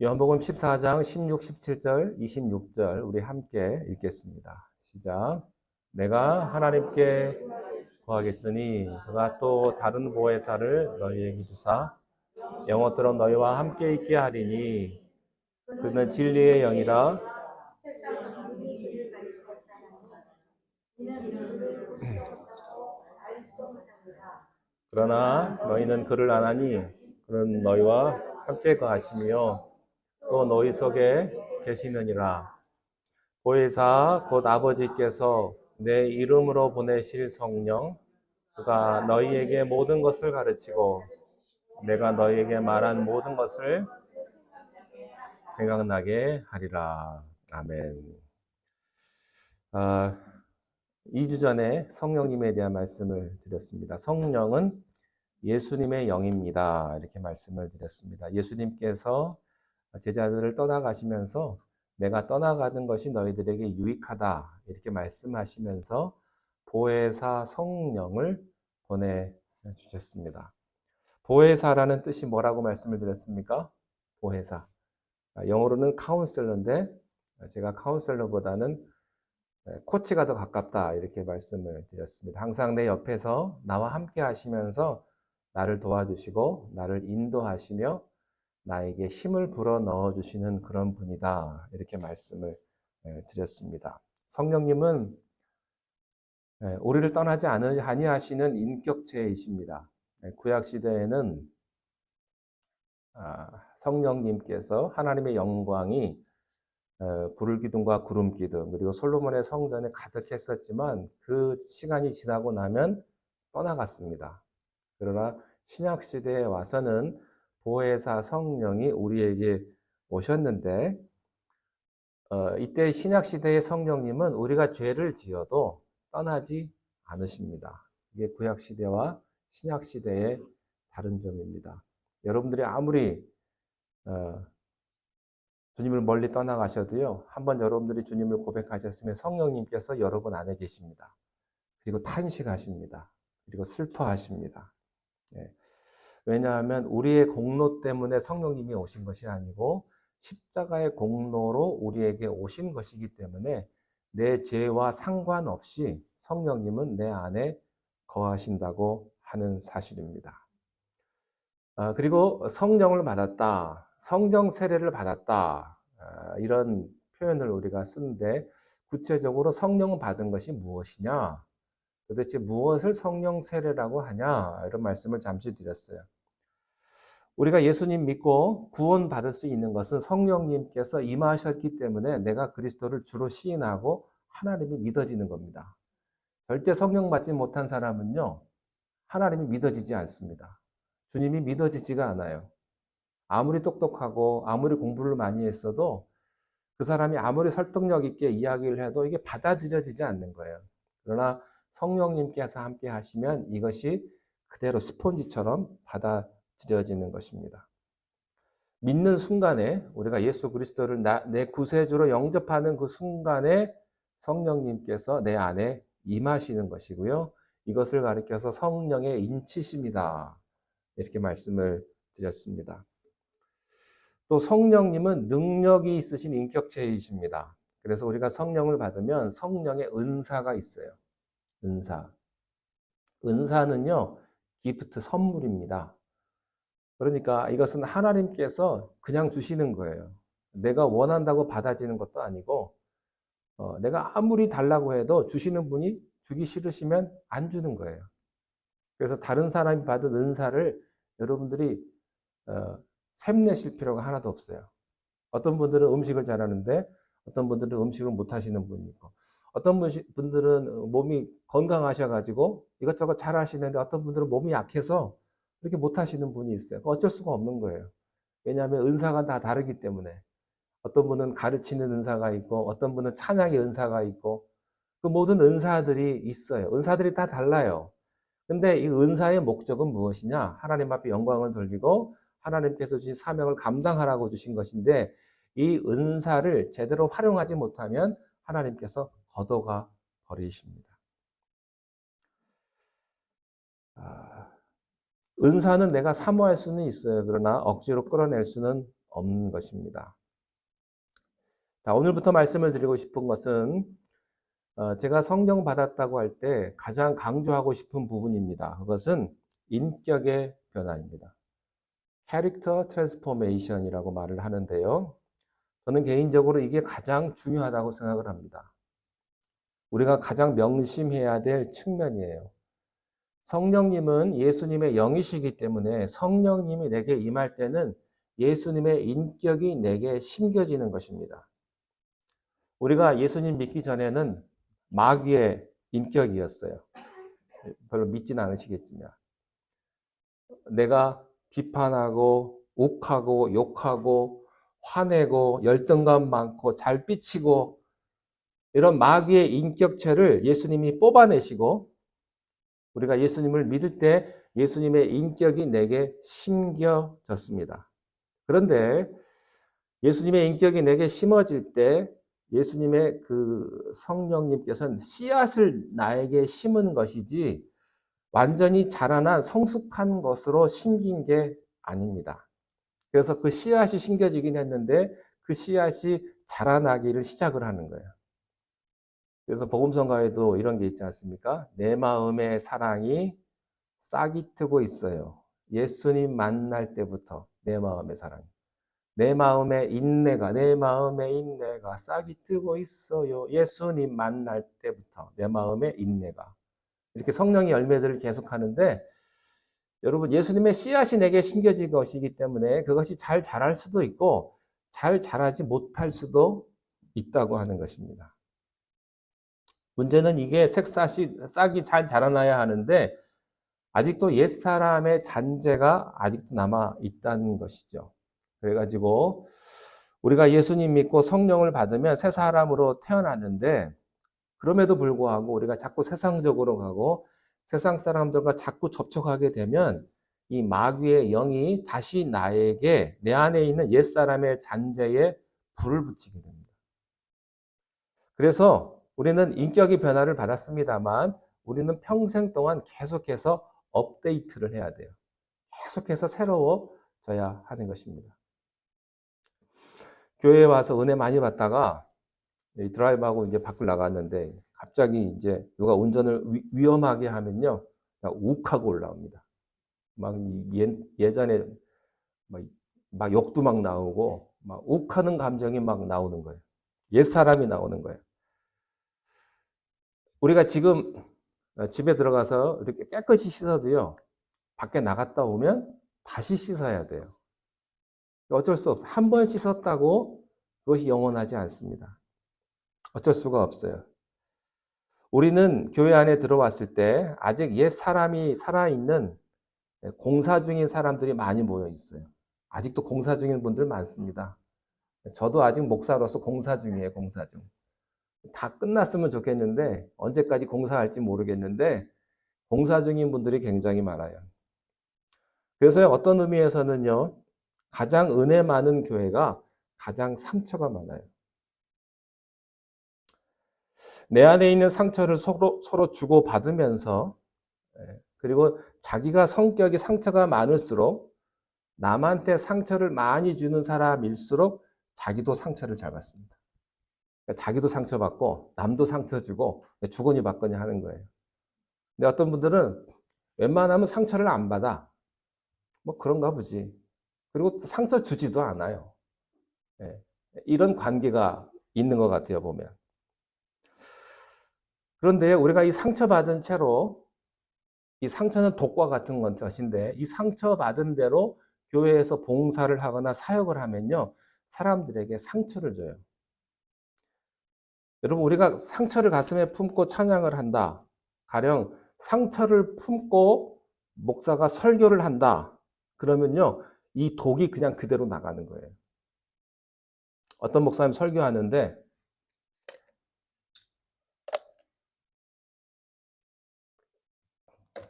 요한복음 14장 16, 17절, 26절 우리 함께 읽겠습니다. 시작. 내가 하나님께 구하겠으니 그가 또 다른 보혜사를 너희에게 주사 영원토록 너희와 함께 있게 하리니 그는 진리의 영이라. 그러나 너희는 그를 안 하니 그는 너희와 함께 거하시며 또 너희 속에 계시느니라. 보혜사 곧 아버지께서 내 이름으로 보내실 성령 그가 너희에게 모든 것을 가르치고 내가 너희에게 말한 모든 것을 생각나게 하리라. 아멘. 2주 전에 성령님에 대한 말씀을 드렸습니다. 성령은 예수님의 영입니다. 이렇게 말씀을 드렸습니다. 예수님께서 제자들을 떠나가시면서 내가 떠나가는 것이 너희들에게 유익하다 이렇게 말씀하시면서 보혜사 성령을 보내주셨습니다. 보혜사라는 뜻이 뭐라고 말씀을 드렸습니까? 보혜사. 영어로는 카운셀러인데 제가 카운셀러보다는 코치가 더 가깝다 이렇게 말씀을 드렸습니다. 항상 내 옆에서 나와 함께 하시면서 나를 도와주시고 나를 인도하시며 나에게 힘을 불어 넣어주시는 그런 분이다 이렇게 말씀을 드렸습니다. 성령님은 우리를 떠나지 아니하시는 인격체이십니다. 구약시대에는 성령님께서 하나님의 영광이 불을 기둥과 구름 기둥 그리고 솔로몬의 성전에 가득했었지만 그 시간이 지나고 나면 떠나갔습니다. 그러나 신약 시대에 와서는 보혜사 성령이 우리에게 오셨는데 이때 신약 시대의 성령님은 우리가 죄를 지어도 떠나지 않으십니다. 이게 구약 시대와 신약 시대의 다른 점입니다. 여러분들이 아무리 주님을 멀리 떠나가셔도요, 한번 여러분들이 주님을 고백하셨으면 성령님께서 여러분 안에 계십니다. 그리고 탄식하십니다. 그리고 슬퍼하십니다. 네. 왜냐하면 우리의 공로 때문에 성령님이 오신 것이 아니고 십자가의 공로로 우리에게 오신 것이기 때문에 내 죄와 상관없이 성령님은 내 안에 거하신다고 하는 사실입니다. 그리고 성령을 받았다, 성령 세례를 받았다 이런 표현을 우리가 쓰는데 구체적으로 성령을 받은 것이 무엇이냐? 도대체 무엇을 성령 세례라고 하냐? 이런 말씀을 잠시 드렸어요. 우리가 예수님 믿고 구원받을 수 있는 것은 성령님께서 임하셨기 때문에 내가 그리스도를 주로 시인하고 하나님이 믿어지는 겁니다. 절대 성령 받지 못한 사람은요, 하나님이 믿어지지 않습니다. 주님이 믿어지지가 않아요. 아무리 똑똑하고 아무리 공부를 많이 했어도 그 사람이 아무리 설득력 있게 이야기를 해도 이게 받아들여지지 않는 거예요. 그러나 성령님께서 함께 하시면 이것이 그대로 스폰지처럼 받아들여지는 것입니다. 믿는 순간에 우리가 예수 그리스도를 내 구세주로 영접하는 그 순간에 성령님께서 내 안에 임하시는 것이고요. 이것을 가리켜서 성령의 인치심이다. 이렇게 말씀을 드렸습니다. 또 성령님은 능력이 있으신 인격체이십니다. 그래서 우리가 성령을 받으면 성령의 은사가 있어요. 은사. 은사는요, 기프트, 선물입니다. 그러니까 이것은 하나님께서 그냥 주시는 거예요. 내가 원한다고 받아지는 것도 아니고, 내가 아무리 달라고 해도 주시는 분이 주기 싫으시면 안 주는 거예요. 그래서 다른 사람이 받은 은사를 여러분들이 샘내실 필요가 하나도 없어요. 어떤 분들은 음식을 잘하는데 어떤 분들은 음식을 못하시는 분이 있고 어떤 분들은 몸이 건강하셔가지고 이것저것 잘하시는데 어떤 분들은 몸이 약해서 그렇게 못하시는 분이 있어요. 어쩔 수가 없는 거예요. 왜냐하면 은사가 다 다르기 때문에 어떤 분은 가르치는 은사가 있고 어떤 분은 찬양의 은사가 있고 그 모든 은사들이 있어요. 은사들이 다 달라요. 근데 이 은사의 목적은 무엇이냐? 하나님 앞에 영광을 돌리고 하나님께서 주신 사명을 감당하라고 주신 것인데 이 은사를 제대로 활용하지 못하면 하나님께서 걷어가 버리십니다. 은사는 내가 사모할 수는 있어요. 그러나 억지로 끌어낼 수는 없는 것입니다. 자, 오늘부터 말씀을 드리고 싶은 것은 제가 성령 받았다고 할 때 가장 강조하고 싶은 부분입니다. 그것은 인격의 변화입니다. 캐릭터 트랜스포메이션이라고 말을 하는데요. 저는 개인적으로 이게 가장 중요하다고 생각을 합니다. 우리가 가장 명심해야 될 측면이에요. 성령님은 예수님의 영이시기 때문에 성령님이 내게 임할 때는 예수님의 인격이 내게 심겨지는 것입니다. 우리가 예수님 믿기 전에는 마귀의 인격이었어요. 별로 믿지는 않으시겠지만. 내가 비판하고 욱하고 욕하고 화내고 열등감 많고 잘 삐치고 이런 마귀의 인격체를 예수님이 뽑아내시고 우리가 예수님을 믿을 때 예수님의 인격이 내게 심겨졌습니다. 그런데 예수님의 인격이 내게 심어질 때 예수님의 그 성령님께서는 씨앗을 나에게 심은 것이지 완전히 자라난 성숙한 것으로 심긴 게 아닙니다. 그래서 그 씨앗이 심겨지긴 했는데 그 씨앗이 자라나기를 시작을 하는 거예요. 그래서 복음성가에도 이런 게 있지 않습니까? 내 마음의 사랑이 싹이 트고 있어요. 예수님 만날 때부터 내 마음의 사랑. 내 마음의 인내가 싹이 트고 있어요. 예수님 만날 때부터 내 마음의 인내가. 이렇게 성령의 열매들을 계속 하는데 여러분 예수님의 씨앗이 내게 심겨진 것이기 때문에 그것이 잘 자랄 수도 있고 잘 자라지 못할 수도 있다고 하는 것입니다. 문제는 이게 싹이 잘 자라나야 하는데 아직도 옛사람의 잔재가 아직도 남아 있다는 것이죠. 그래가지고 우리가 예수님 믿고 성령을 받으면 새 사람으로 태어났는데 그럼에도 불구하고 우리가 자꾸 세상적으로 가고 세상 사람들과 자꾸 접촉하게 되면 이 마귀의 영이 다시 나에게 내 안에 있는 옛사람의 잔재에 불을 붙이게 됩니다. 그래서 우리는 인격의 변화를 받았습니다만 우리는 평생 동안 계속해서 업데이트를 해야 돼요. 계속해서 새로워져야 하는 것입니다. 교회에 와서 은혜 많이 받다가 드라이브하고 이제 밖을 나갔는데 갑자기 이제 누가 운전을 위험하게 하면요, 그냥 욱하고 올라옵니다. 막 예전에 막 욕도 막 나오고 막 욱하는 감정이 막 나오는 거예요. 옛 사람이 나오는 거예요. 우리가 지금 집에 들어가서 이렇게 깨끗이 씻어도요, 밖에 나갔다 오면 다시 씻어야 돼요. 어쩔 수 없어요. 한 번 씻었다고 그것이 영원하지 않습니다. 어쩔 수가 없어요. 우리는 교회 안에 들어왔을 때 아직 옛 사람이 살아있는 공사 중인 사람들이 많이 모여 있어요. 아직도 공사 중인 분들 많습니다. 저도 아직 목사로서 공사 중이에요, 공사 중. 다 끝났으면 좋겠는데 언제까지 공사할지 모르겠는데 공사 중인 분들이 굉장히 많아요. 그래서 어떤 의미에서는요, 가장 은혜 많은 교회가 가장 상처가 많아요. 내 안에 있는 상처를 서로 주고받으면서 그리고 자기가 성격이 상처가 많을수록 남한테 상처를 많이 주는 사람일수록 자기도 상처를 잘 받습니다. 그러니까 자기도 상처받고 남도 상처 주고 주거니 받거니 하는 거예요. 근데 어떤 분들은 웬만하면 상처를 안 받아. 뭐 그런가 보지. 그리고 상처 주지도 않아요. 이런 관계가 있는 것 같아요, 보면. 그런데 우리가 이 상처받은 채로 이 상처는 독과 같은 것인데 이 상처받은 대로 교회에서 봉사를 하거나 사역을 하면요, 사람들에게 상처를 줘요. 여러분, 우리가 상처를 가슴에 품고 찬양을 한다. 가령 상처를 품고 목사가 설교를 한다. 그러면요, 이 독이 그냥 그대로 나가는 거예요. 어떤 목사님 설교하는데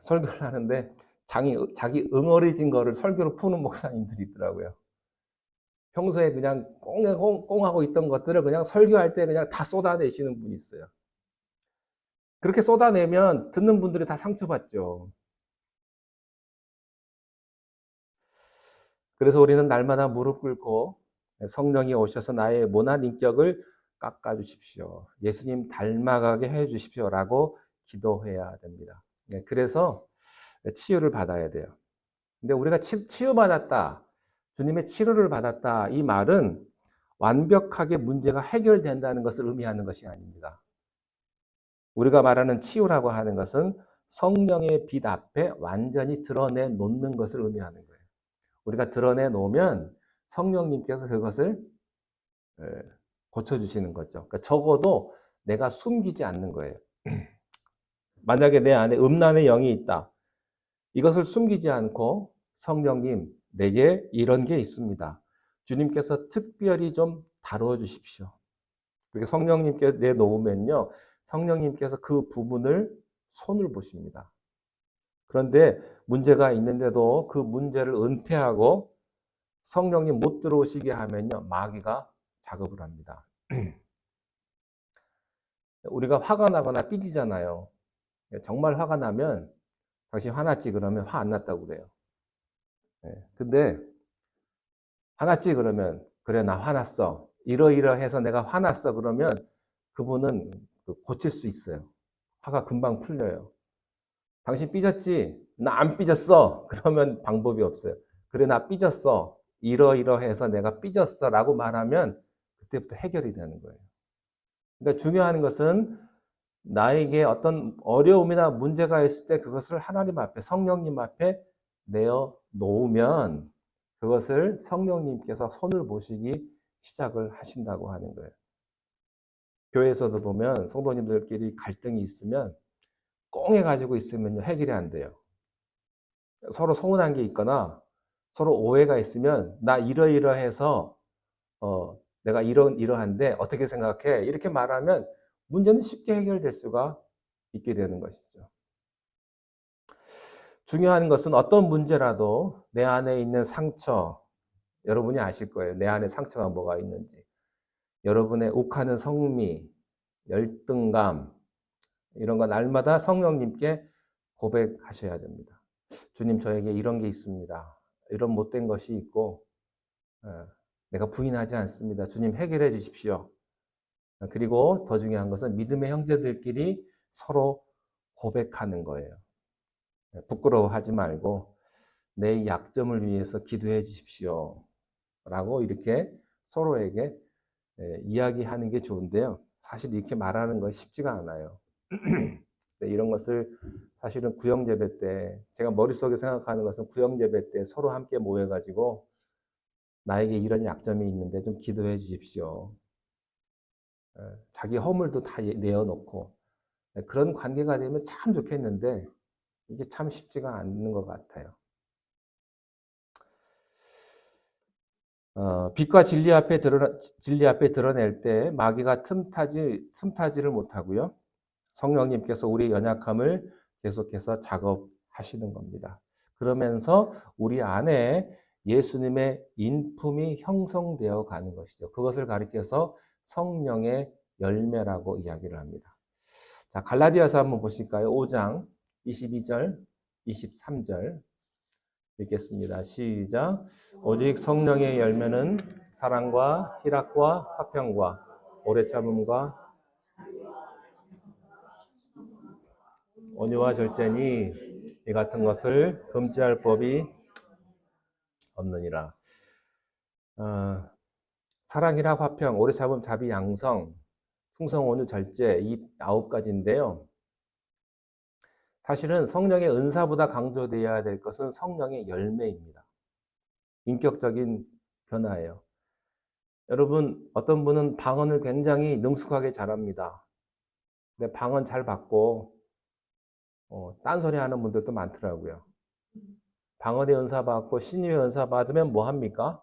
설교를 하는데 자기 응어리진 거를 설교로 푸는 목사님들이 있더라고요. 평소에 그냥 꽁하고 있던 것들을 그냥 설교할 때 그냥 다 쏟아내시는 분이 있어요. 그렇게 쏟아내면 듣는 분들이 다 상처받죠. 그래서 우리는 날마다 무릎 꿇고 성령이 오셔서 나의 모난 인격을 깎아주십시오. 예수님 닮아가게 해주십시오라고 기도해야 됩니다. 그래서 치유를 받아야 돼요. 근데 우리가 치유받았다, 주님의 치료를 받았다, 이 말은 완벽하게 문제가 해결된다는 것을 의미하는 것이 아닙니다. 우리가 말하는 치유라고 하는 것은 성령의 빛 앞에 완전히 드러내 놓는 것을 의미하는 거예요. 우리가 드러내 놓으면 성령님께서 그것을 고쳐주시는 거죠. 그러니까 적어도 내가 숨기지 않는 거예요. 만약에 내 안에 음란의 영이 있다. 이것을 숨기지 않고 성령님, 내게 이런 게 있습니다. 주님께서 특별히 좀 다뤄주십시오. 그렇게 성령님께 내놓으면요, 성령님께서 그 부분을 손을 보십니다. 그런데 문제가 있는데도 그 문제를 은폐하고 성령님 못 들어오시게 하면요, 마귀가 작업을 합니다. 우리가 화가 나거나 삐지잖아요. 정말 화가 나면 당신 화났지 그러면 화 안 났다고 그래요. 근데 화났지 그러면 그래 나 화났어. 이러이러해서 내가 화났어 그러면 그분은 고칠 수 있어요. 화가 금방 풀려요. 당신 삐졌지? 나 안 삐졌어. 그러면 방법이 없어요. 그래 나 삐졌어. 이러이러해서 내가 삐졌어 라고 말하면 그때부터 해결이 되는 거예요. 그러니까 중요한 것은 나에게 어떤 어려움이나 문제가 있을 때 그것을 하나님 앞에, 성령님 앞에 내어 놓으면 그것을 성령님께서 손을 보시기 시작을 하신다고 하는 거예요. 교회에서도 보면 성도님들끼리 갈등이 있으면 꽁해가지고 있으면 해결이 안 돼요. 서로 서운한 게 있거나 서로 오해가 있으면 나 이러이러해서 내가 이러한데 어떻게 생각해? 이렇게 말하면 문제는 쉽게 해결될 수가 있게 되는 것이죠. 중요한 것은 어떤 문제라도 내 안에 있는 상처, 여러분이 아실 거예요. 내 안에 상처가 뭐가 있는지. 여러분의 욱하는 성미, 열등감, 이런 거 날마다 성령님께 고백하셔야 됩니다. 주님, 저에게 이런 게 있습니다. 이런 못된 것이 있고, 내가 부인하지 않습니다. 주님, 해결해 주십시오. 그리고 더 중요한 것은 믿음의 형제들끼리 서로 고백하는 거예요. 부끄러워하지 말고 내 약점을 위해서 기도해 주십시오. 라고 이렇게 서로에게 이야기하는 게 좋은데요. 사실 이렇게 말하는 건 쉽지가 않아요. 이런 것을 사실은 구역예배 때 제가 머릿속에 생각하는 것은 구역예배 때 서로 함께 모여가지고 나에게 이런 약점이 있는데 좀 기도해 주십시오. 자기 허물도 다 내어놓고 그런 관계가 되면 참 좋겠는데 이게 참 쉽지가 않는 것 같아요. 빛과 진리 앞에 드러낼 때 마귀가 틈타지를 못하고요. 성령님께서 우리의 연약함을 계속해서 작업하시는 겁니다. 그러면서 우리 안에 예수님의 인품이 형성되어 가는 것이죠. 그것을 가리켜서 성령의 열매라고 이야기를 합니다. 자, 갈라디아서 한번 보실까요? 5장 22절, 23절 읽겠습니다. 시작. 오직 성령의 열매는 사랑과 희락과 화평과 오래 참음과 온유와 절제니 이 같은 것을 금지할 법이 없느니라. 사랑이라 화평, 오래 참음, 자비, 양성, 충성, 온유, 절제 이 9가지인데요. 사실은 성령의 은사보다 강조되어야 될 것은 성령의 열매입니다. 인격적인 변화예요. 여러분, 어떤 분은 방언을 굉장히 능숙하게 잘합니다. 근데 방언 잘 받고 딴소리 하는 분들도 많더라고요. 방언의 은사 받고 신유의 은사 받으면 뭐 합니까?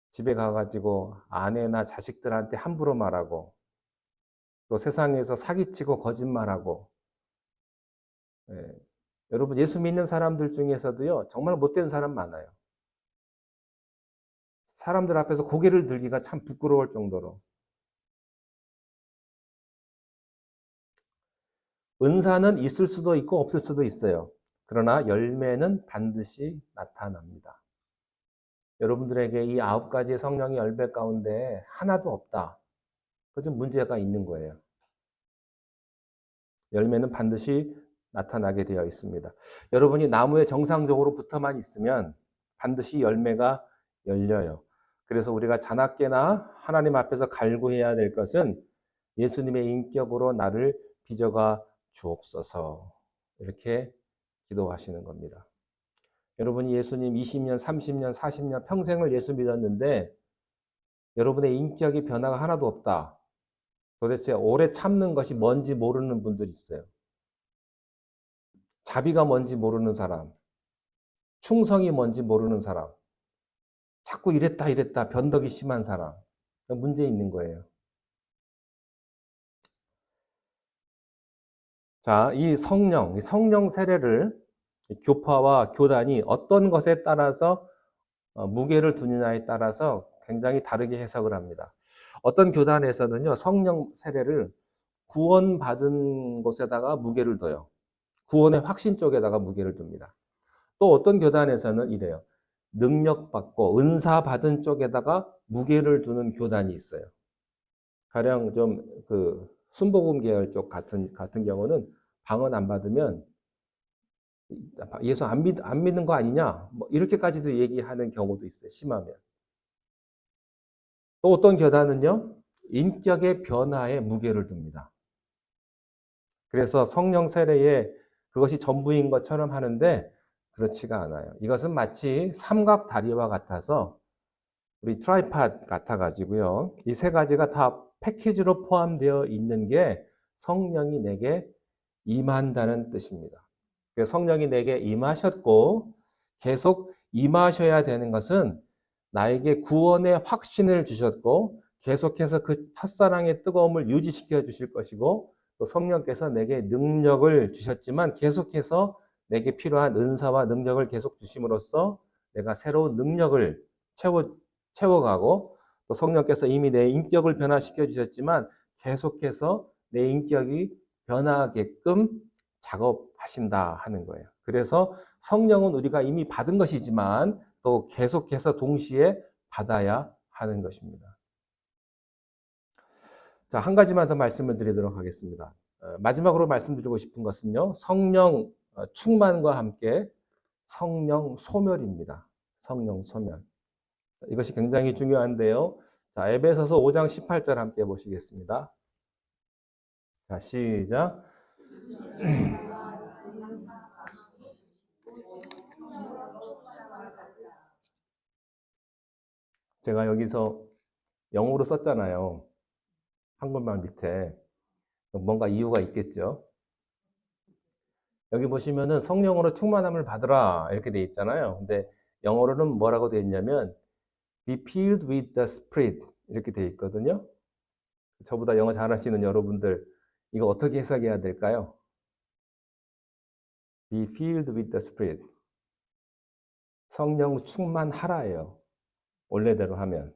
집에 가가지고 아내나 자식들한테 함부로 말하고 또 세상에서 사기치고 거짓말하고 여러분 예수 믿는 사람들 중에서도요 정말 못된 사람 많아요. 사람들 앞에서 고개를 들기가 참 부끄러울 정도로. 은사는 있을 수도 있고 없을 수도 있어요. 그러나 열매는 반드시 나타납니다. 여러분들에게 이 9가지의 성령의 열매 가운데 하나도 없다. 그 좀 문제가 있는 거예요. 열매는 반드시 나타나게 되어 있습니다. 여러분이 나무에 정상적으로 붙어만 있으면 반드시 열매가 열려요. 그래서 우리가 자나깨나 하나님 앞에서 갈구해야 될 것은 예수님의 인격으로 나를 빚어가 주옵소서. 이렇게 기도하시는 겁니다. 여러분이 예수님 20년, 30년, 40년 평생을 예수 믿었는데 여러분의 인격이 변화가 하나도 없다. 도대체 오래 참는 것이 뭔지 모르는 분들이 있어요. 자비가 뭔지 모르는 사람, 충성이 뭔지 모르는 사람, 자꾸 이랬다 변덕이 심한 사람, 문제 있는 거예요. 자, 이 성령 세례를 교파와 교단이 어떤 것에 따라서 무게를 두느냐에 따라서 굉장히 다르게 해석을 합니다. 어떤 교단에서는요, 성령 세례를 구원받은 곳에다가 무게를 둬요. 구원의 확신 쪽에다가 무게를 둡니다. 또 어떤 교단에서는 이래요. 능력받고 은사 받은 쪽에다가 무게를 두는 교단이 있어요. 가령 좀 순복음 계열 쪽 같은 경우는 방언 안 받으면 예수 안 믿는 거 아니냐? 뭐 이렇게까지도 얘기하는 경우도 있어요. 심하면. 또 어떤 교단은요, 인격의 변화에 무게를 둡니다. 그래서 성령 세례에 그것이 전부인 것처럼 하는데 그렇지가 않아요. 이것은 마치 삼각 다리와 같아서 우리 트라이팟 같아가지고요. 이 세 가지가 다 패키지로 포함되어 있는 게 성령이 내게 임한다는 뜻입니다. 성령이 내게 임하셨고 계속 임하셔야 되는 것은 나에게 구원의 확신을 주셨고 계속해서 그 첫사랑의 뜨거움을 유지시켜 주실 것이고 또 성령께서 내게 능력을 주셨지만 계속해서 내게 필요한 은사와 능력을 계속 주심으로써 내가 새로운 능력을 채워가고 또 성령께서 이미 내 인격을 변화시켜 주셨지만 계속해서 내 인격이 변하게끔 작업하신다 하는 거예요. 그래서 성령은 우리가 이미 받은 것이지만 또 계속해서 동시에 받아야 하는 것입니다. 자, 한 가지만 더 말씀을 드리도록 하겠습니다. 마지막으로 말씀드리고 싶은 것은요, 성령 충만과 함께 성령 소멸입니다. 성령 소멸. 이것이 굉장히 중요한데요. 자, 에베소서 5장 18절 함께 보시겠습니다. 자, 시작. 제가 여기서 영어로 썼잖아요. 한글말 밑에. 뭔가 이유가 있겠죠. 여기 보시면은 성령으로 충만함을 받으라 이렇게 돼 있잖아요. 근데 영어로는 뭐라고 돼 있냐면 be filled with the Spirit 이렇게 돼 있거든요. 저보다 영어 잘하시는 여러분들 이거 어떻게 해석해야 될까요? be filled with the Spirit. 성령 충만하라예요. 원래대로 하면.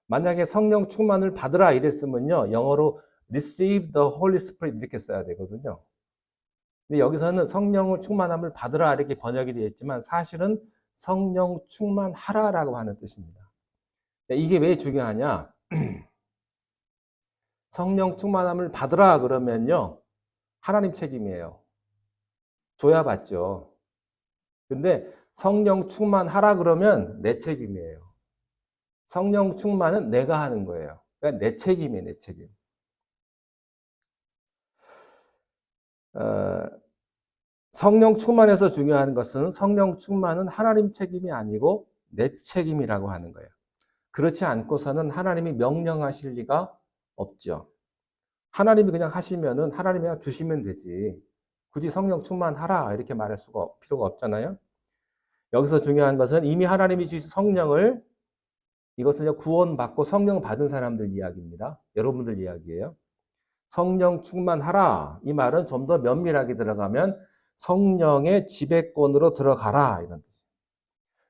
만약에 성령 충만을 받으라 이랬으면요. 영어로 receive the Holy Spirit 이렇게 써야 되거든요. 근데 여기서는 성령을 충만함을 받으라 이렇게 번역이 되어 있지만 사실은 성령 충만하라라고 하는 뜻입니다. 이게 왜 중요하냐? 성령 충만함을 받으라 그러면요. 하나님 책임이에요. 줘야 받죠. 근데 성령 충만하라 그러면 내 책임이에요. 성령 충만은 내가 하는 거예요. 그러니까 내 책임이에요, 내 책임. 성령 충만에서 중요한 것은 성령 충만은 하나님 책임이 아니고 내 책임이라고 하는 거예요. 그렇지 않고서는 하나님이 명령하실 리가 없죠. 하나님이 그냥 하시면은 하나님이 그냥 주시면 되지. 굳이 성령 충만하라 이렇게 말할 필요가 없잖아요. 여기서 중요한 것은 이미 하나님이 주신 성령을 이것은 구원받고 성령 받은 사람들 이야기입니다. 여러분들 이야기예요. 성령 충만하라. 이 말은 좀 더 면밀하게 들어가면 성령의 지배권으로 들어가라 이런 뜻이에요.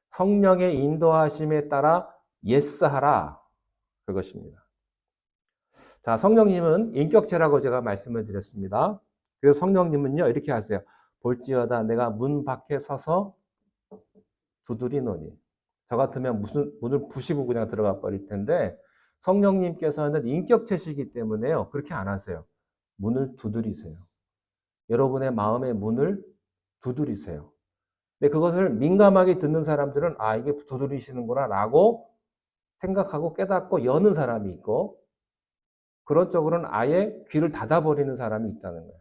성령의 인도하심에 따라 예스하라 그것입니다. 자, 성령님은 인격체라고 제가 말씀을 드렸습니다. 그래서 성령님은요 이렇게 하세요. 볼지어다 내가 문 밖에 서서 두드리노니. 저 같으면 무슨 문을 부시고 그냥 들어가 버릴 텐데 성령님께서는 인격체시기 때문에요. 그렇게 안 하세요. 문을 두드리세요. 여러분의 마음의 문을 두드리세요. 근데 그것을 민감하게 듣는 사람들은 아, 이게 두드리시는구나 라고 생각하고 깨닫고 여는 사람이 있고 그런 쪽으로는 아예 귀를 닫아버리는 사람이 있다는 거예요.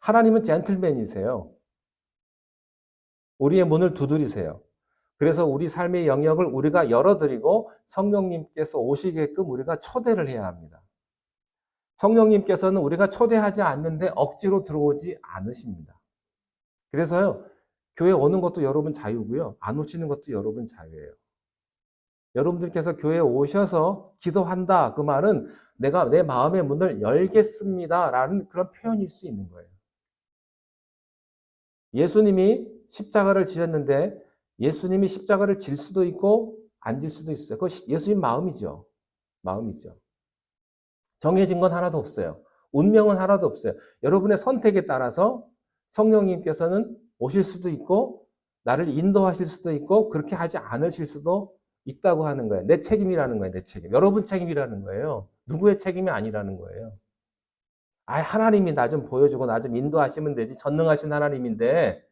하나님은 젠틀맨이세요. 우리의 문을 두드리세요. 그래서 우리 삶의 영역을 우리가 열어드리고 성령님께서 오시게끔 우리가 초대를 해야 합니다. 성령님께서는 우리가 초대하지 않는데 억지로 들어오지 않으십니다. 그래서요, 교회 오는 것도 여러분 자유고요. 안 오시는 것도 여러분 자유예요. 여러분들께서 교회에 오셔서 기도한다. 그 말은 내가 내 마음의 문을 열겠습니다. 라는 그런 표현일 수 있는 거예요. 예수님이 십자가를 지셨는데 예수님이 십자가를 질 수도 있고 안 질 수도 있어요. 그거 예수님 마음이죠. 마음이죠. 정해진 건 하나도 없어요. 운명은 하나도 없어요. 여러분의 선택에 따라서 성령님께서는 오실 수도 있고 나를 인도하실 수도 있고 그렇게 하지 않으실 수도 있다고 하는 거예요. 내 책임이라는 거예요. 내 책임. 여러분 책임이라는 거예요. 누구의 책임이 아니라는 거예요. 아, 하나님이 나 좀 보여주고 나 좀 인도하시면 되지. 전능하신 하나님인데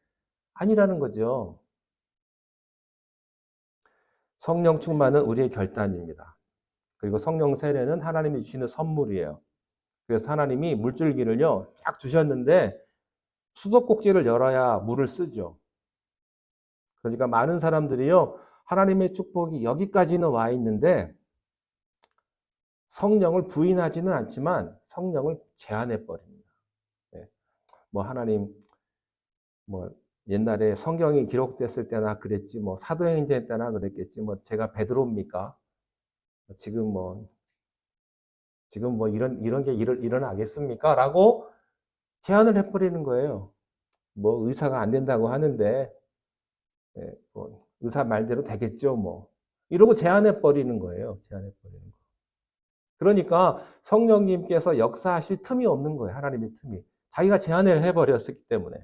아니라는 거죠. 성령 충만은 우리의 결단입니다. 그리고 성령 세례는 하나님이 주시는 선물이에요. 그래서 하나님이 물줄기를요, 쫙 주셨는데 수도꼭지를 열어야 물을 쓰죠. 그러니까 많은 사람들이요, 하나님의 축복이 여기까지는 와 있는데 성령을 부인하지는 않지만 성령을 제한해 버립니다. 네. 뭐 하나님, 뭐 옛날에 성경이 기록됐을 때나 그랬지, 뭐 사도행전 때나 그랬겠지, 뭐 제가 베드로입니까? 지금 뭐 이런 게 일어나겠습니까? 라고 제안을 해버리는 거예요. 뭐 의사가 안 된다고 하는데, 예, 뭐 의사 말대로 되겠죠, 뭐. 이러고 제안해버리는 거예요. 제안해버리는 거. 그러니까 성령님께서 역사하실 틈이 없는 거예요. 하나님의 틈이. 자기가 제안을 해버렸기 때문에.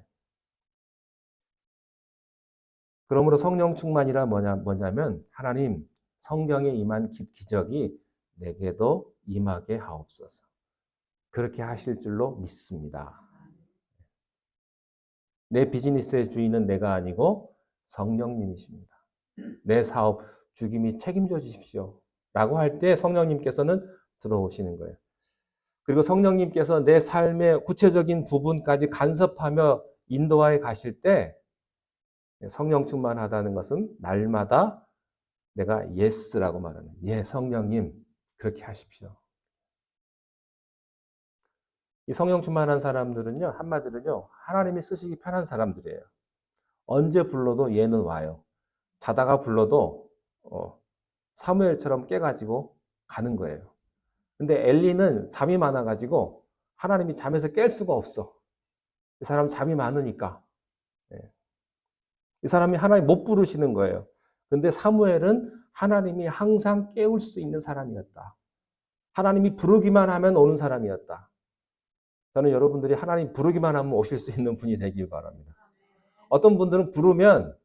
그러므로 성령 충만이란 뭐냐면, 하나님, 성경에 임한 기적이 내게도 임하게 하옵소서. 그렇게 하실 줄로 믿습니다. 내 비즈니스의 주인은 내가 아니고 성령님이십니다. 내 사업 주님이 책임져 주십시오. 라고 할 때 성령님께서는 들어오시는 거예요. 그리고 성령님께서 내 삶의 구체적인 부분까지 간섭하며 인도하여 가실 때 성령 충만하다는 것은 날마다 내가 예스라고 말하는 예, 성령님 그렇게 하십시오. 이 성령 충만한 사람들은요, 한마디로요, 하나님이 쓰시기 편한 사람들이에요. 언제 불러도 얘는 와요. 자다가 불러도 사무엘처럼 깨가지고 가는 거예요. 근데 엘리는 잠이 많아가지고 하나님이 잠에서 깰 수가 없어. 이 사람 잠이 많으니까. 이 사람이 하나님 못 부르시는 거예요. 근데 사무엘은 하나님이 항상 깨울 수 있는 사람이었다. 하나님이 부르기만 하면 오는 사람이었다. 저는 여러분들이 하나님 부르기만 하면 오실 수 있는 분이 되길 바랍니다. 어떤 분들은 부르면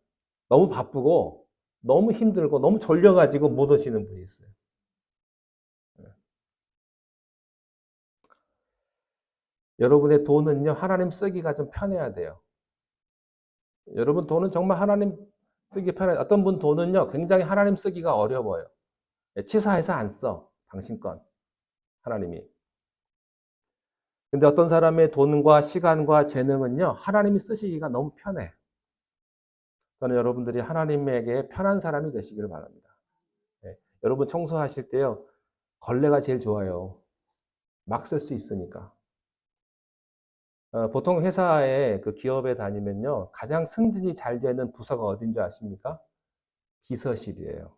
너무 바쁘고 너무 힘들고 너무 졸려가지고 못 오시는 분이 있어요. 여러분의 돈은요, 하나님 쓰기가 좀 편해야 돼요. 여러분 돈은 정말 하나님 쓰기 편해요. 어떤 분 돈은요, 굉장히 하나님 쓰기가 어려워요. 치사해서 안 써. 당신 건. 하나님이. 근데 어떤 사람의 돈과 시간과 재능은요, 하나님이 쓰시기가 너무 편해. 저는 여러분들이 하나님에게 편한 사람이 되시기를 바랍니다. 네. 여러분 청소하실 때요, 걸레가 제일 좋아요. 막 쓸 수 있으니까. 보통 회사에 그 기업에 다니면요, 가장 승진이 잘 되는 부서가 어딘지 아십니까? 비서실이에요.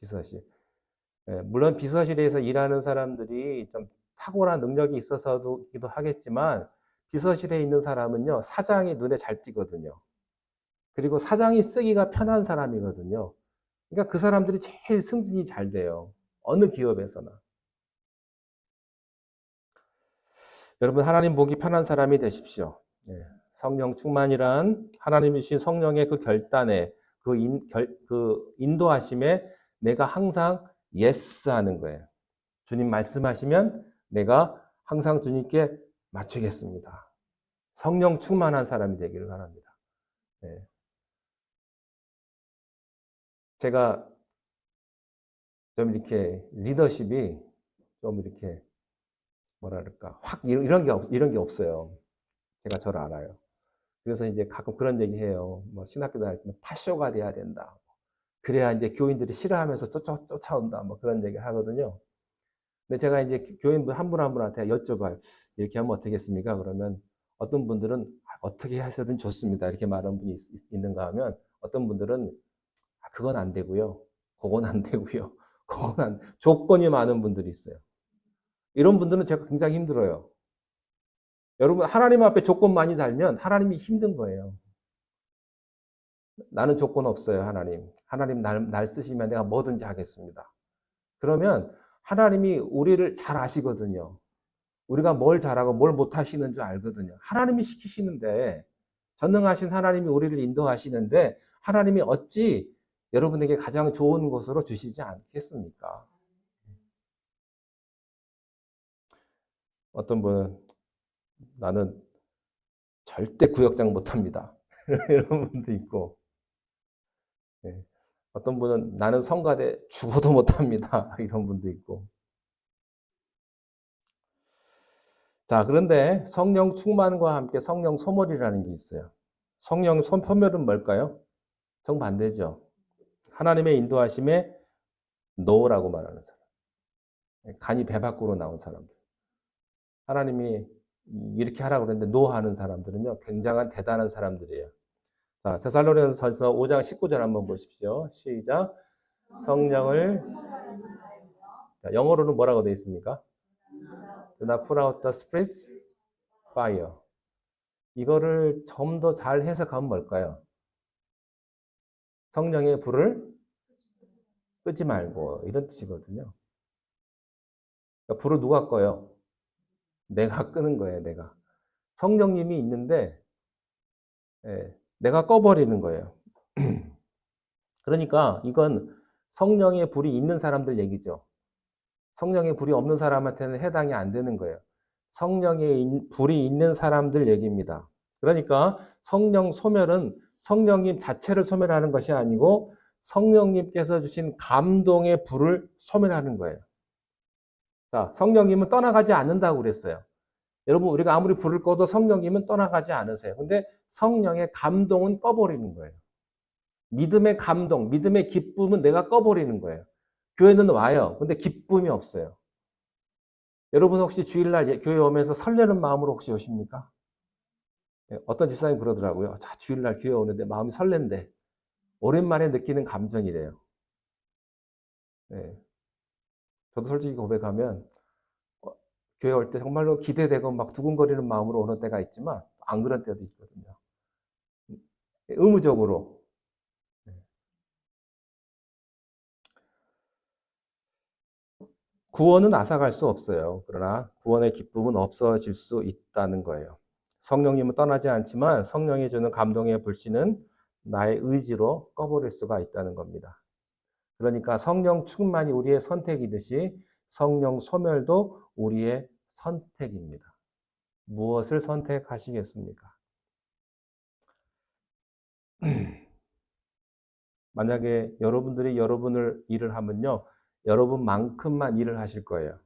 비서실. 물론 비서실에서 일하는 사람들이 좀 탁월한 능력이 있어서기도 하겠지만, 비서실에 있는 사람은요, 사장이 눈에 잘 띄거든요. 그리고 사장이 쓰기가 편한 사람이거든요. 그러니까 그 사람들이 제일 승진이 잘 돼요. 어느 기업에서나. 여러분, 하나님 보기 편한 사람이 되십시오. 성령 충만이란 하나님이 주신 성령의 그 결단에, 그 인도하심에 내가 항상 예스 하는 거예요. 주님 말씀하시면 내가 항상 주님께 맞추겠습니다. 성령 충만한 사람이 되기를 바랍니다. 네. 제가 좀 이렇게 리더십이 좀 이렇게 뭐랄까 확 이런 게 없어요. 제가 저를 알아요. 그래서 이제 가끔 그런 얘기 해요. 뭐 신학교 다닐 때는 파쇼가 돼야 된다. 그래야 이제 교인들이 싫어하면서 쫓아온다. 뭐 그런 얘기를 하거든요. 근데 제가 이제 교인분 한 분 한 분한테 여쭤봐요. 이렇게 하면 어떻겠습니까? 그러면 어떤 분들은 어떻게 하셔든 좋습니다. 이렇게 말하는 분이 있는가 하면 어떤 분들은 그건 안 되고요. 그건 안 되고요. 그건 조건이 많은 분들이 있어요. 이런 분들은 제가 굉장히 힘들어요. 여러분 하나님 앞에 조건 많이 달면 하나님이 힘든 거예요. 나는 조건 없어요, 하나님. 하나님 날 쓰시면 내가 뭐든지 하겠습니다. 그러면 하나님이 우리를 잘 아시거든요. 우리가 뭘 잘하고 뭘 못하시는 줄 알거든요. 하나님이 시키시는데, 전능하신 하나님이 우리를 인도하시는데, 하나님이 어찌 여러분에게 가장 좋은 곳으로 주시지 않겠습니까? 어떤 분은 나는 절대 구역장 못합니다. 이런 분도 있고, 예. 어떤 분은 나는 성가대 죽어도 못합니다. 이런 분도 있고. 자, 그런데 성령 충만과 함께 성령 소멸이라는 게 있어요. 성령 소멸은 뭘까요? 정반대죠. 하나님의 인도하심에 노라고 말하는 사람. 간이 배 밖으로 나온 사람들. 하나님이 이렇게 하라고 그랬는데 노 하는 사람들은요. 굉장한 대단한 사람들이에요. 자, 데살로니가서 5장 19절 한번 보십시오. 시작. 성령을 자, 영어로는 뭐라고 되어 있습니까? Do not put out the Spirit's fire. 이거를 좀 더 잘 해석하면 뭘까요? 성령의 불을 끄지 말고 이런 뜻이거든요. 그러니까 불을 누가 꺼요? 내가 끄는 거예요, 내가. 성령님이 있는데 내가 꺼버리는 거예요. 그러니까 이건 성령의 불이 있는 사람들 얘기죠. 성령의 불이 없는 사람한테는 해당이 안 되는 거예요. 성령의 불이 있는 사람들 얘기입니다. 그러니까 성령 소멸은 성령님 자체를 소멸하는 것이 아니고 성령님께서 주신 감동의 불을 소멸하는 거예요. 자, 성령님은 떠나가지 않는다고 그랬어요. 여러분, 우리가 아무리 불을 꺼도 성령님은 떠나가지 않으세요. 근데 성령의 감동은 꺼버리는 거예요. 믿음의 감동, 믿음의 기쁨은 내가 꺼버리는 거예요. 교회는 와요. 근데 기쁨이 없어요. 여러분 혹시 주일날 교회 오면서 설레는 마음으로 혹시 오십니까? 어떤 집사님 그러더라고요. 자, 주일날 교회 오는데 마음이 설렌대. 오랜만에 느끼는 감정이래요. 네. 저도 솔직히 고백하면 교회 올 때 정말로 기대되고 막 두근거리는 마음으로 오는 때가 있지만 안 그런 때도 있거든요. 의무적으로. 구원은 앗아갈 수 없어요. 그러나 구원의 기쁨은 없어질 수 있다는 거예요. 성령님은 떠나지 않지만 성령이 주는 감동의 불씨는 나의 의지로 꺼버릴 수가 있다는 겁니다. 그러니까 성령 충만이 우리의 선택이듯이 성령 소멸도 우리의 선택입니다. 무엇을 선택하시겠습니까? 만약에 여러분들이 여러분을 일을 하면요. 여러분만큼만 일을 하실 거예요.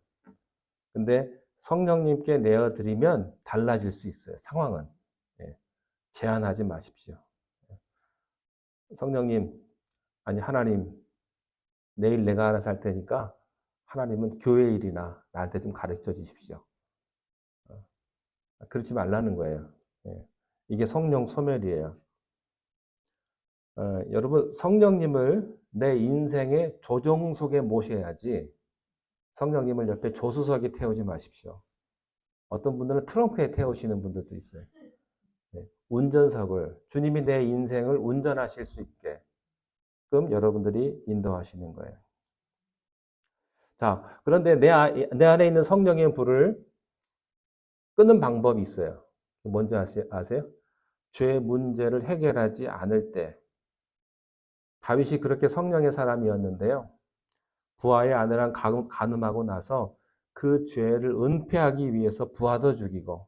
근데 성령님께 내어드리면 달라질 수 있어요. 상황은. 예, 제한하지 마십시오. 성령님, 아니 하나님, 내일 내가 알아서 할 테니까 하나님은 교회 일이나 나한테 좀 가르쳐 주십시오. 그렇지 말라는 거예요. 예, 이게 성령 소멸이에요. 여러분 성령님을 내 인생의 조종석에 모셔야지 성령님을 옆에 조수석에 태우지 마십시오. 어떤 분들은 트렁크에 태우시는 분들도 있어요. 네, 운전석을 주님이 내 인생을 운전하실 수 있게 그럼 여러분들이 인도하시는 거예요. 자, 그런데 내 안에 있는 성령의 불을 끄는 방법이 있어요. 뭔지 아세요? 죄 문제를 해결하지 않을 때 다윗이 그렇게 성령의 사람이었는데요. 부하의 아내랑 간음하고 나서 그 죄를 은폐하기 위해서 부하도 죽이고,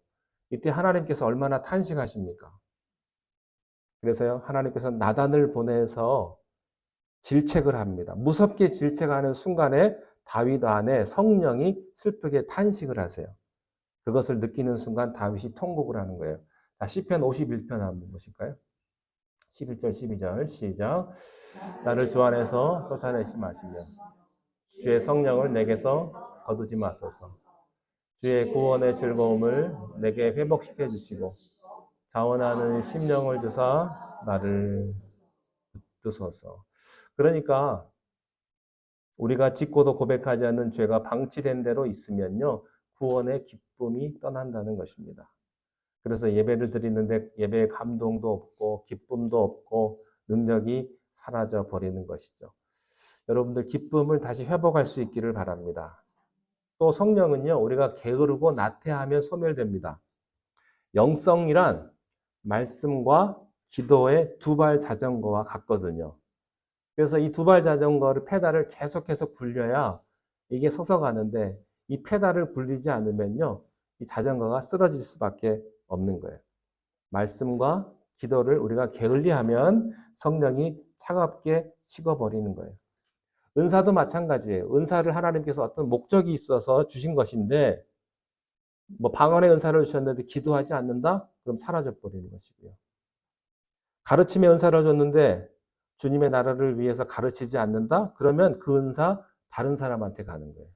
이때 하나님께서 얼마나 탄식하십니까? 그래서요, 하나님께서 나단을 보내서 질책을 합니다. 무섭게 질책하는 순간에 다윗 안에 성령이 슬프게 탄식을 하세요. 그것을 느끼는 순간 다윗이 통곡을 하는 거예요. 자, 시편 51편 한번 보실까요? 11절, 12절 시작. 나를 주 안에서 쫓아내지 마시며 주의 성령을 내게서 거두지 마소서. 주의 구원의 즐거움을 내게 회복시켜 주시고 자원하는 심령을 주사 나를 붙드소서. 그러니까 우리가 짓고도 고백하지 않는 죄가 방치된 대로 있으면요, 구원의 기쁨이 떠난다는 것입니다. 그래서 예배를 드리는데 예배의 감동도 없고 기쁨도 없고 능력이 사라져 버리는 것이죠. 여러분들 기쁨을 다시 회복할 수 있기를 바랍니다. 또 성령은요, 우리가 게으르고 나태하면 소멸됩니다. 영성이란 말씀과 기도의 두발 자전거와 같거든요. 그래서 이 두발 자전거를 페달을 계속해서 굴려야 이게 서서 가는데 이 페달을 굴리지 않으면요, 이 자전거가 쓰러질 수밖에 없는 거예요. 말씀과 기도를 우리가 게을리하면 성령이 차갑게 식어버리는 거예요. 은사도 마찬가지예요. 은사를 하나님께서 어떤 목적이 있어서 주신 것인데 뭐 방언의 은사를 주셨는데 기도하지 않는다? 그럼 사라져 버리는 것이고요. 가르침의 은사를 줬는데 주님의 나라를 위해서 가르치지 않는다? 그러면 그 은사 다른 사람한테 가는 거예요.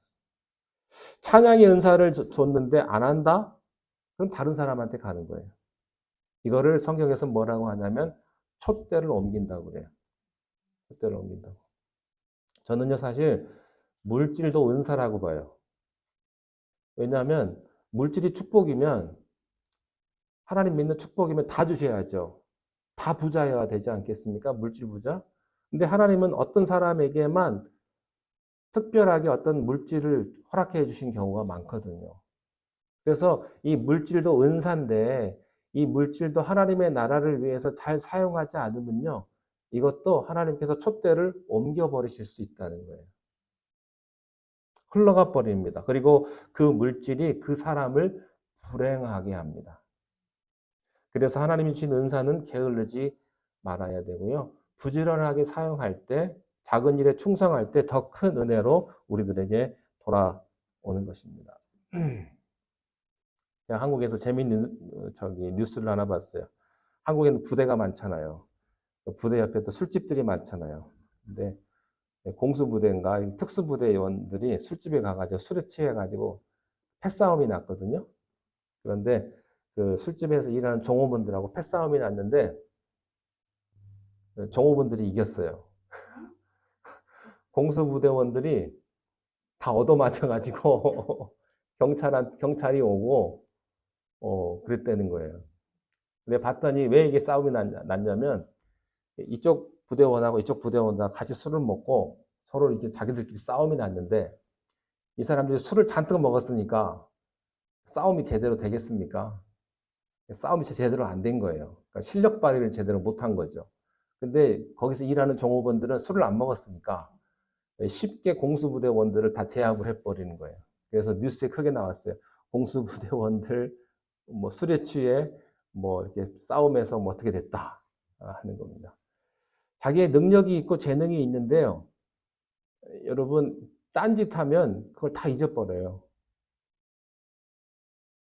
찬양의 은사를 줬는데 안 한다? 그럼 다른 사람한테 가는 거예요. 이거를 성경에서 뭐라고 하냐면 촛대를 옮긴다고 그래요. 촛대를 옮긴다고. 저는요, 사실 물질도 은사라고 봐요. 왜냐하면 물질이 축복이면 하나님 믿는 축복이면 다 주셔야죠. 다 부자여야 되지 않겠습니까? 물질 부자. 근데 하나님은 어떤 사람에게만 특별하게 어떤 물질을 허락해 주신 경우가 많거든요. 그래서 이 물질도 은사인데 이 물질도 하나님의 나라를 위해서 잘 사용하지 않으면요, 이것도 하나님께서 촛대를 옮겨버리실 수 있다는 거예요. 흘러가 버립니다. 그리고 그 물질이 그 사람을 불행하게 합니다. 그래서 하나님이 주신 은사는 게을르지 말아야 되고요. 부지런하게 사용할 때, 작은 일에 충성할 때 더 큰 은혜로 우리들에게 돌아오는 것입니다. 제가 한국에서 재미있는 뉴스를 하나 봤어요. 한국에는 부대가 많잖아요. 부대 옆에 또 술집들이 많잖아요. 근데 공수부대인가 특수부대 요원들이 술집에 가가지고 술에 취해가지고 패싸움이 났거든요. 그런데 그 술집에서 일하는 종업원들하고 패싸움이 났는데 종업원들이 이겼어요. 공수부대원들이 다 얻어맞아가지고 경찰이 오고 그랬다는 거예요. 근데 봤더니 왜 이게 싸움이 났냐면 이쪽 부대원하고 이쪽 부대원하고 같이 술을 먹고 서로 이제 자기들끼리 싸움이 났는데 이 사람들이 술을 잔뜩 먹었으니까 싸움이 제대로 되겠습니까? 싸움이 제대로 안 된 거예요. 그러니까 실력 발휘를 제대로 못한 거죠. 근데 거기서 일하는 종업원들은 술을 안 먹었으니까 쉽게 공수부대원들을 다 제압을 해버리는 거예요. 그래서 뉴스에 크게 나왔어요. 공수부대원들 뭐 술에 취해 뭐 이렇게 싸움에서 뭐 어떻게 됐다 하는 겁니다. 자기의 능력이 있고 재능이 있는데요. 여러분 딴짓하면 그걸 다 잊어버려요.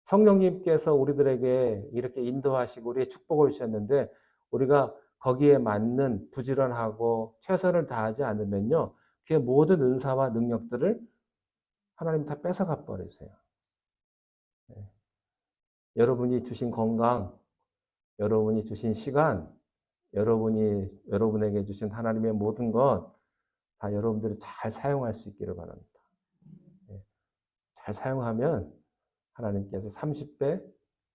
성령님께서 우리들에게 이렇게 인도하시고 우리의 축복을 주셨는데 우리가 거기에 맞는 부지런하고 최선을 다하지 않으면요. 그 모든 은사와 능력들을 하나님 다 뺏어가 버리세요. 네. 여러분이 주신 건강, 여러분이 주신 시간, 여러분에게 주신 하나님의 모든 것 다 여러분들이 잘 사용할 수 있기를 바랍니다. 네. 잘 사용하면 하나님께서 30배,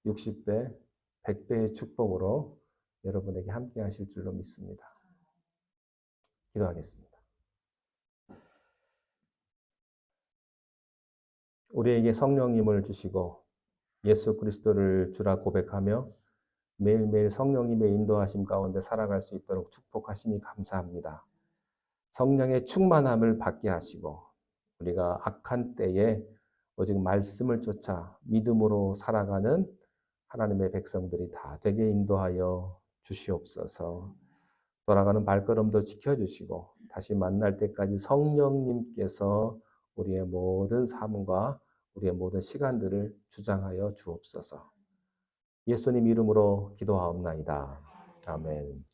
60배, 100배의 축복으로 여러분에게 함께 하실 줄로 믿습니다. 기도하겠습니다. 우리에게 성령님을 주시고 예수 그리스도를 주라 고백하며 매일매일 성령님의 인도하심 가운데 살아갈 수 있도록 축복하시니 감사합니다. 성령의 충만함을 받게 하시고 우리가 악한 때에 오직 말씀을 쫓아 믿음으로 살아가는 하나님의 백성들이 다 되게 인도하여 주시옵소서. 돌아가는 발걸음도 지켜주시고 다시 만날 때까지 성령님께서 우리의 모든 삶과 우리의 모든 시간들을 주장하여 주옵소서. 예수님 이름으로 기도하옵나이다. 아멘.